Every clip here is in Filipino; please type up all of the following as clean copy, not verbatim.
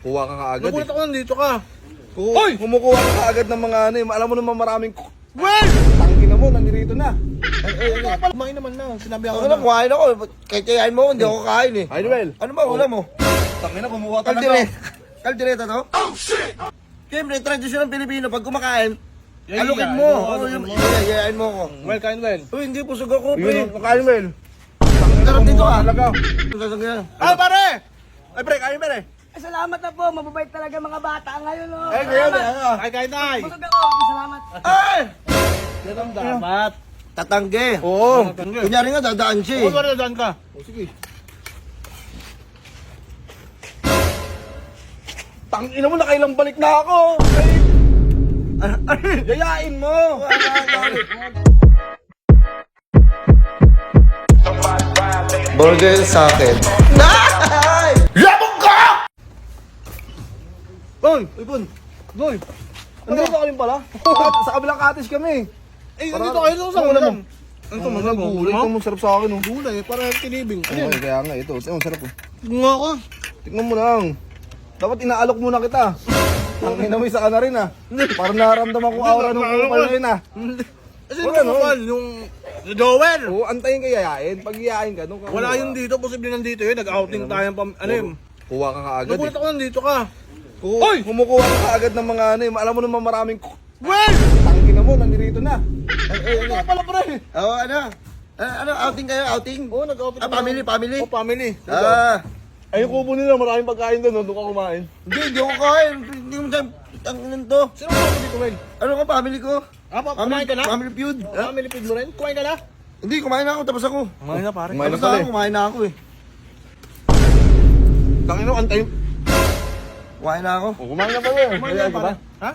Kuha ka kaagad Nagulat ako nandito ka. Hoy! Kumukuha ka kaagad ng mga ano eh. Alam mo naman maraming... Well! Tangin na mo, nandito na. Kumain naman na. Sinabi ako Ako na, kumain ako. Kahit kayain mo, hindi ako kain eh. Hi, Noel. Ano ba ulam mo? Tangin na, kumuha talaga. Kaldereta to? Oh shit! Siyempre, tradisyon ng Pilipino, pag kumakain, Yayain alukin mo, mo. alukin mo. Yayain mo ako. Well, kain well. Uy, hindi pusog ako, Yun, pre. makain, Noel. Sarap dito ah. Talaga. Sasagyan. Ah, pare! Ay, pre, kain, pre. Ay, salamat na po. Mababait talaga mga bata ngayon, no? Ay, ngayon, ano? Kain tay! Busog ako. Salamat. Ay! Yan ang dapat. Tatangge. Oo. Kunyari nga, dadaan siya eh. Huwag mo rin dyan ka. Sige. Tangina mo, nakailang balik na ako. Ay, yayain mo. Burger sa akin. Nay! Labog ka! Boy, Ipon. Boy. Nandito ka rin pala. Sa kabilang cottage kami. Eh, nandito kayo sa ulam mo. Ano ito, Ano mo? gulay? Ito mo sarap sa akin. Oh. Gulay, para tinibing. Ay, kaya nga ito. Ito, sarap. Oh. Nga ka. Tingnan mo lang. Dapat inaalok muna kita. Ang inamoy sa ka na rin ah. Para naramdaman ko aura ng kupal na yun ah. Kasi Wala, yung no? kupal, yung Joel. Oo, antayin ka yayain. Pag yayain ka, nung Wala yun dito, posible nandito yun. Nag-outing tayo pam... Ano yun? Kuha ka kaagad Nagulat eh. ako nandito ka. Hoy! Kumukuha ka kaagad ng mga ano eh. Alam mo naman maraming... Well! Tangin na mo, nandito na. Ay, ano ka pala pre? Oo, ano? Ano, outing kayo, outing? Oo, nag-outing. Family. Oh, family. Ay, yung kubo nila, maraming pagkain doon. Doon ka kumain. Hindi ako kain. Hindi mo dyan, ang ilan to. Sino ang family ko, Well? Ano ka, family ko? Kumain ka na? Family feud. Family feud mo rin? Kumain ka na? Hindi, kumain na ako, tapos ako. Kumain na, pare. Kumain na Tapos pala ako, eh. kumain na ako eh. Tangin na, antayin. Kumain na ako. Kumain na pala eh. Kumain Kaya na, ka pare. ba? Ha?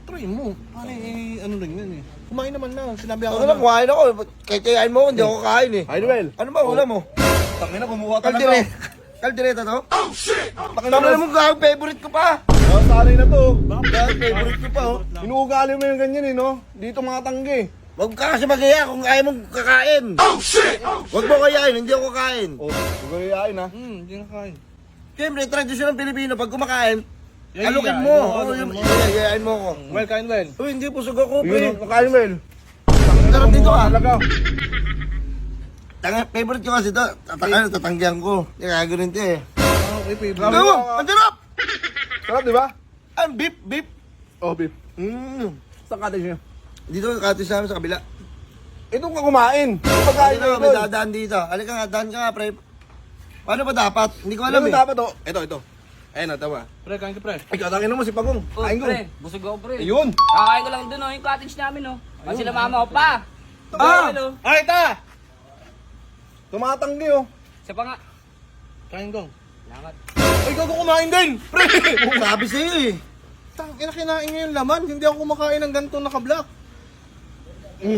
Try mo. Pare, ano rin yun eh. Kumain naman na. Sinabi ako Ako na, kumain ako. Kahit kayain mo, hindi ako kain eh. Hi, Noel. Ano ba ulam mo? Tangin na, kumuha talaga. Kaldereta to? Oh shit! Tangin Tama na na mo gawang favorite ko pa. Oh, sanay na to. Gawang favorite ko pa oh. Inuugali mo yung ganyan eh, no? Dito mga tanggi. Huwag ka kasi mag-iya kung ayaw mong kakain. Oh shit! Huwag mo kayain, hindi ako kakain. Oh, huwag kayo yayain ha. Hindi na kain. Siyempre, tradisyon ng Pilipino, pag kumakain, Yayain alukin mo, mo. alukin mo. Yayain mo ako. Well, kain well. Uy, hindi pusog ako, Yun, pre. makain mo yun. Sarap dito ah. Talaga. Favorite ko kasi ito. Tatanggihan ko. Gagawin ito eh. Okay, favorite. Ano mo? Ang sarap! Sarap, di ba? Ang beef. Oh, beef. Saan cottage niya? Dito, katis namin sa kabila. Ito ka kumain. Pagkain Dito, na may ito. dadaan dito. Halika nga, daan ka nga, pre. Paano ba dapat? Hindi ko Alam alam mo eh. dapat oh. Ito. Ayun na, tama. Pre, kain ka, pre. Ikaw, tangin mo si Pagong. Oh, Kain ko. pre. Busog ako, pre. Ayun. Kakain ko lang dun, oh. Yung cottage namin, oh. Kasi sila mama ko pa. Ah! Ano? Ay, ta! Tumatanggi oh. Siya pa nga. Kain ko. Salamat. Ay, gago kumain din! Pre! Sabi sa'yo eh. Tangina, kinain niya yung laman. Hindi ako kumakain ng ganito naka-block.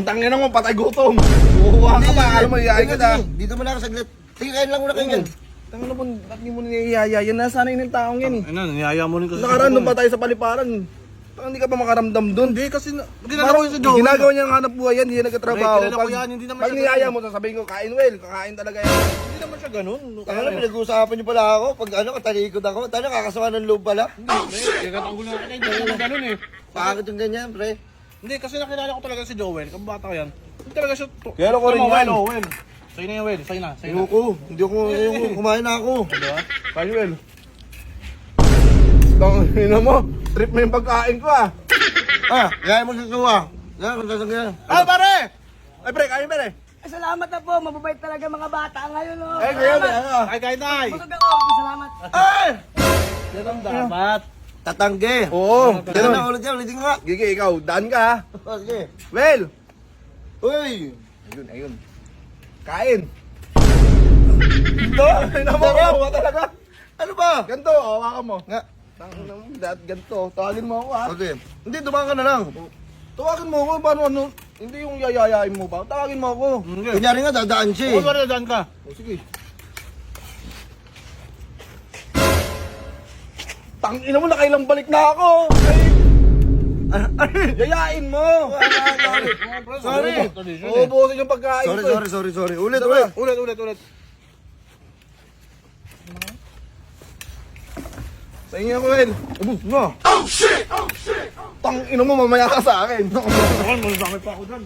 Tangin na mo, patay gutom. Kuha ka pa. Alam mo, iyayin ka na. Dito mo na ako saglit. Sige, kain lang muna kayo dyan. Tangin na po, ba't di mo niyayaya? Yan, nasanay ng taong yan eh. Ano, niyaya mo rin kasi. Nakaraan doon pa tayo sa paliparan. Hindi ka pa makaramdam doon. Hindi, kasi ginagawa yun sa Joel. Ginagawa niya ang hanap buhay yan, hindi niya nagkatrabaho. Pre, kilala ko yan, hindi naman pag siya niyaya ganun. mo, sasabihin ko, kain well, kakain talaga yan. Hindi naman siya ganun. Ano, pinag-uusapan niyo pala ako. Pag ano, katalikod ako. Tayo, nakakasama ng loob pala. Pre, ikatanggol lang kita. Hindi naman ganun eh. Bakit yung ganyan, pre? Hindi, kasi nakilala ko talaga si Joel. Kung bata ko yan. Hindi talaga siya. Kilala ko rin Tama, yan. Well, Well. Sa'yo na yan, Well. Sa'yo na. Ayoko. Hindi ako, kumain na ako. Diba? Kain well. Tangin mo, trip mo yung pagkain ko ah. Kaya mo susuwa. Kaya kung sasagyan. Ah, pare! Ay pre, kain pre. Ay, salamat na po. Mababait talaga mga bata ngayon, oh. Ay, ngayon, ano? Kain, tay! Busog ako. Salamat. Ay! Yan ang dapat. Tatangge. Oo, Kaya na, ganun. ulitin nga. Gigi, ikaw, daan ka ha. Sige. Well. Uy! Ayun. Kain. Ito, ay naman ko talaga. Ano ba? Ganto, hawakan mo. Nga. Tangin mo, ganto. Tawagin mo ako ha. Okay. Hindi, dumaan ka na lang. Tawagin mo ako, paano ano? Hindi yung yayayain mo pa. Tawagin mo ako. Kunyari nga, dadaan siya eh. Huwag ka dyan ka. O sige. Tangina mo, nakailang balik na ako. Ay, yayain mo. Sorry. Uubusin yung pagkain ko. Sorry. Ulit. Tingin ako, Will. Ubus na. Oh, shit! Tang ina mo, mamaya ka sa akin. Masakit pa ako dyan.